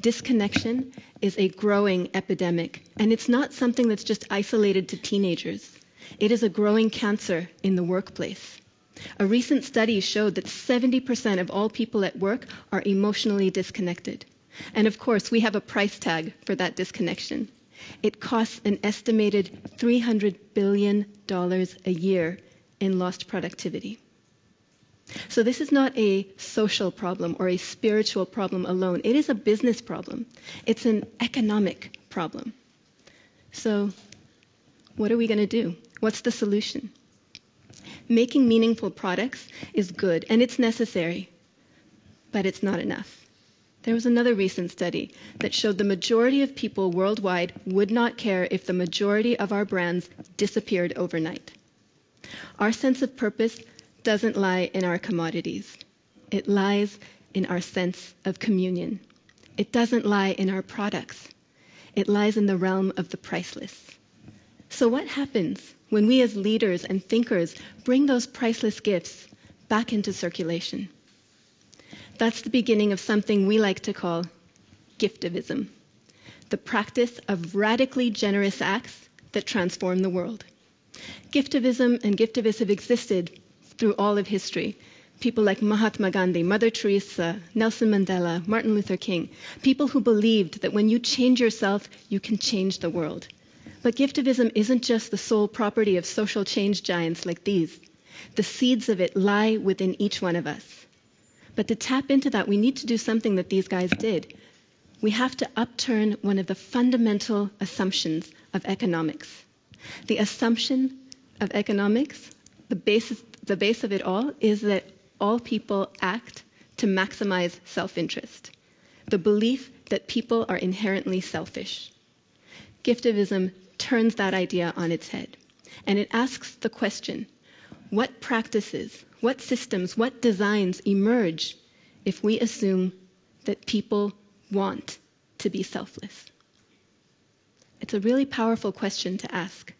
Disconnection is a growing epidemic, and it's not something that's just isolated to teenagers. It is a growing cancer in the workplace. A recent study showed that 70% of all people at work are emotionally disconnected. And of course, we have a price tag for that disconnection. It costs an estimated $300 billion a year in lost productivity. So this is not a social problem or a spiritual problem alone. It is a business problem. It's an economic problem. So what are we going to do? What's the solution? Making meaningful products is good and it's necessary, but it's not enough. There was another recent study that showed the majority of people worldwide would not care if the majority of our brands disappeared overnight. Our sense of purpose doesn't lie in our commodities. It lies in our sense of communion. It doesn't lie in our products. It lies in the realm of the priceless. So what happens when we as leaders and thinkers bring those priceless gifts back into circulation? That's the beginning of something we like to call giftivism, the practice of radically generous acts that transform the world. Giftivism and giftivists have existed through all of history. People like Mahatma Gandhi, Mother Teresa, Nelson Mandela, Martin Luther King, people who believed that when you change yourself, you can change the world. But giftivism isn't just the sole property of social change giants like these. The seeds of it lie within each one of us. But to tap into that, we need to do something that these guys did. We have to upturn one of the fundamental assumptions of economics. The assumption of economics, the base of it all, is that all people act to maximize self-interest. The belief that people are inherently selfish. Giftivism turns that idea on its head. And it asks the question, what practices, what systems, what designs emerge if we assume that people want to be selfless? It's a really powerful question to ask.